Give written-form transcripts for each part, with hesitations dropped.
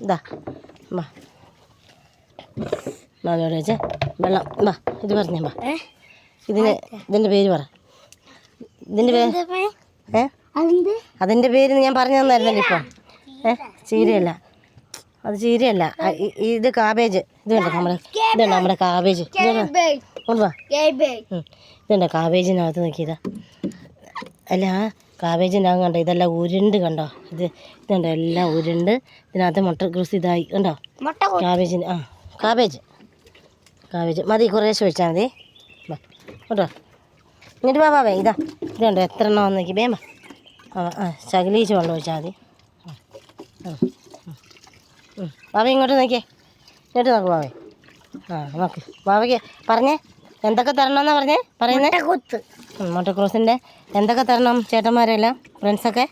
ഇതാ വാ മാവിയോട് വെച്ച് വെള്ളം വാ ഇത് പറഞ്ഞേ വാ ഇതിൻ്റെ പേര് പറ ഇതിൻ്റെ പേര് അതിൻ്റെ പേര് ഞാൻ പറഞ്ഞു തന്നായിരുന്നല്ലോ ഇപ്പം ചീരയല്ല അത് ചീരയല്ല ഇത് കാബേജ് ഇതുണ്ട് നമ്മുടെ കാബേജ് കൊണ്ടുവാ ഇതുണ്ടോ കാബേജിനകത്ത് നോക്കിയതാ അല്ല കാബേജിനകം കണ്ടോ ഇതെല്ലാം ഉരുണ്ട് കണ്ടോ ഇതുണ്ടോ എല്ലാം ഉരുണ്ട് ഇതിനകത്ത് മുട്ടക്രൂസ് ഇതായി കണ്ടോ കാബേജിന് കാബേജ് മതി കുറേശ്ശെ ഒഴിച്ചാൽ മതി കേട്ടോ ഇങ്ങോട്ട് വാവേ ഇതുണ്ടോ എത്ര എണ്ണം നോക്കി വേമ്പ ശകലീച്ച് വെള്ളം ഒഴിച്ചാൽ മതി വാവ ഇങ്ങോട്ട് നോക്കിയേ ഇങ്ങോട്ട് നോക്ക് വാവേ നോക്ക് വാവയ്ക്ക് പറഞ്ഞേ എന്തൊക്കെ തരണമെന്നാ പറയുന്നത് മുട്ടക്രോസിൻ്റെ എന്തൊക്കെ തരണം ചേട്ടന്മാരെല്ലാം ഫ്രണ്ട്സൊക്കെ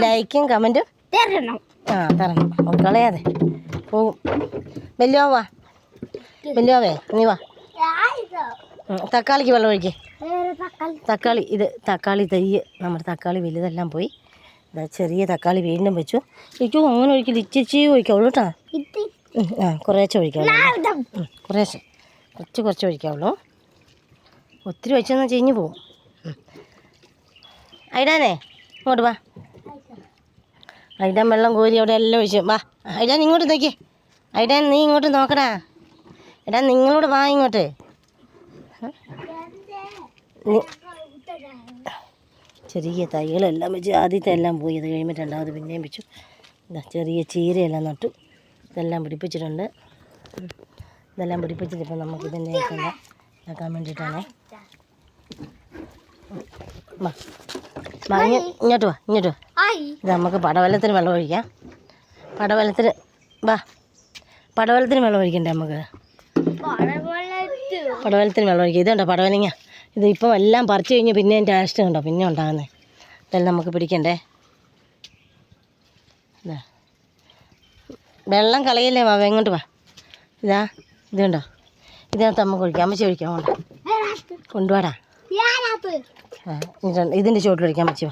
ലൈക്കും കമൻറ്റും തരണം കളയാതെ പോവും വലിയവാവേ നീ വാ തക്കാളിക്ക് വെള്ളം ഒഴിക്കേ തക്കാളി തൈ നമ്മുടെ തക്കാളി വലുതെല്ലാം പോയി ചെറിയ തക്കാളി വീണ്ടും വെച്ചു അങ്ങനെ ഒഴിക്കില്ല ഇച്ചിരി ഒഴിക്കാവുള്ളൂ കേട്ടോ കുറേശ്ശെ ഒഴിക്കാവുള്ളൂ കുറച്ച് ഒഴിക്കാവുള്ളൂ ഒത്തിരി ഒഴിച്ചെന്നാൽ ചീഞ്ഞു പോവും ഐഡാനേ ഇങ്ങോട്ട് വാ ഐഡാൻ വെള്ളം കോരി അവിടെ എല്ലാം ഒഴിച്ചു വാ ഐഡാൻ ഇങ്ങോട്ട് നോക്കിയേ ഐഡാൻ നീ ഇങ്ങോട്ട് നോക്കടാ എടാ നിങ്ങളോട് വാ ഇങ്ങോട്ട് ചെറിയ തൈകളെല്ലാം വെച്ച് ആദ്യത്തെ എല്ലാം പോയി അത് കഴിയുമ്പോൾ രണ്ടാമത് പിന്നെയും വെച്ചു ചെറിയ ചീരയെല്ലാം നട്ടു ഇതെല്ലാം പിടിപ്പിച്ചിട്ടുണ്ട് ഇതെല്ലാം പിടിപ്പിച്ചിട്ട് ഇപ്പം നമുക്ക് ഇതിൻ്റെയൊക്കെ ആക്കാൻ വേണ്ടിയിട്ടാണ് ഇങ്ങോട്ട് വാ ഇത് നമുക്ക് പടവലത്തിന് വെള്ളം ഒഴിക്കാം പടവലത്തിന് വെള്ളം ഒഴിക്കണ്ടേ നമുക്ക് പടവലത്തിന് വെള്ളം ഒഴിക്കാം ഇതുണ്ടോ പടവലങ്ങ ഇത് ഇപ്പം എല്ലാം പറിച്ച് കഴിഞ്ഞ് പിന്നെ അതിൻ്റെ ടേസ്റ്റ് കണ്ടോ പിന്നെ ഉണ്ടാകുന്നത് ഇതെല്ലാം നമുക്ക് പിടിക്കണ്ടേ വെള്ളം കളയല്ലേ വാ എങ്ങോട്ട് വാ ഇതുണ്ടോ ഇതിനകത്ത് നമുക്ക് ഒഴിക്കാം അമ്മച്ചി ഒഴിക്കാം കൊണ്ടുവാടാ ഇതിൻ്റെ ചുവട്ടിലൊഴിക്കാൻ പറ്റുമോ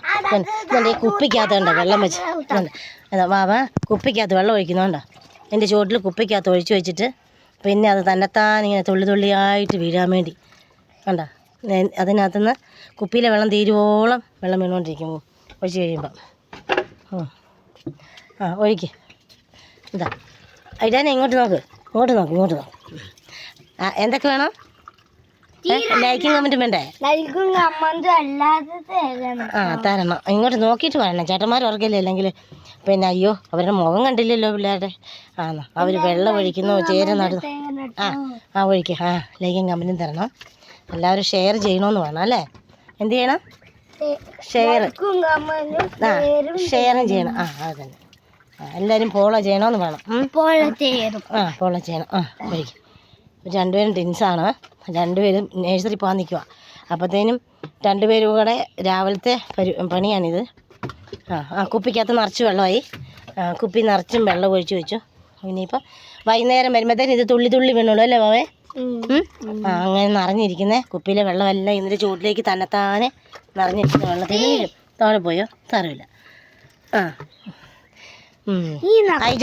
ഇതുണ്ട് ഈ കുപ്പിക്കകത്ത് കണ്ടോ വെള്ളം വെച്ച് വാവ കുപ്പിക്കകത്ത് വെള്ളം ഒഴിക്കുന്നുണ്ടോ എൻ്റെ ചുവട്ടിൽ കുപ്പിക്കകത്ത് ഒഴിച്ച് വെച്ചിട്ട് പിന്നെ അത് തന്നെത്താൻ ഇങ്ങനെ തുള്ളിയായിട്ട് വീഴാൻ വേണ്ടി കണ്ടോ അതിനകത്തുനിന്ന് കുപ്പിയിലെ വെള്ളം തീരുവോളം വെള്ളം വീണുകൊണ്ടിരിക്കും ഒഴിച്ച് കഴിയുമ്പം ഒഴിക്ക് ഇടാനെ ഇങ്ങോട്ട് നോക്ക് എന്തൊക്കെ വേണം ലൈക്കും കമൻറ്റും വേണ്ടേ തരണം ഇങ്ങോട്ട് നോക്കിയിട്ട് പറയണം ചേട്ടന്മാർ ഓർക്കില്ല അല്ലെങ്കിൽ പിന്നെ അയ്യോ അവരുടെ മുഖം കണ്ടില്ലല്ലോ പിള്ളേരുടെ അവർ വെള്ളം ഒഴിക്കുന്നു ചേര നടുന്നു ഒഴിക്കുക ലൈക്കും കമൻറ്റും തരണം എല്ലാവരും ഷെയർ ചെയ്യണമെന്ന് വേണം അല്ലേ എന്ത് ചെയ്യണം ഷെയറും ചെയ്യണം അതന്നെ എല്ലാവരും ഫോളോ ചെയ്യണമെന്ന് വേണം ഫോളോ ചെയ്യണം ഒഴിക്കും രണ്ടുപേരും ടിൻസാണ് രണ്ടുപേരും നേഴ്സറി പോകാൻ നിൽക്കുക അപ്പോഴത്തേനും രണ്ടുപേരും കൂടെ രാവിലത്തെ പണിയാണിത് കുപ്പിക്കകത്ത് നിറച്ച് വെള്ളമായി കുപ്പി നിറച്ചും വെള്ളം ഒഴിച്ച് വെച്ചു ഇനിയിപ്പോൾ വൈകുന്നേരം വരുമ്പോഴത്തേനും ഇത് തുള്ളി വീണുള്ളൂ അല്ലേ മാവേ അങ്ങനെ നിറഞ്ഞിരിക്കുന്ന കുപ്പിയിലെ വെള്ളമെല്ലാം ഇതിൻ്റെ ചൂട്ടിലേക്ക് തന്നെത്താനെ നിറഞ്ഞിരിക്കുന്ന വെള്ളത്തിൽ താഴെ പോയോ സാരമില്ല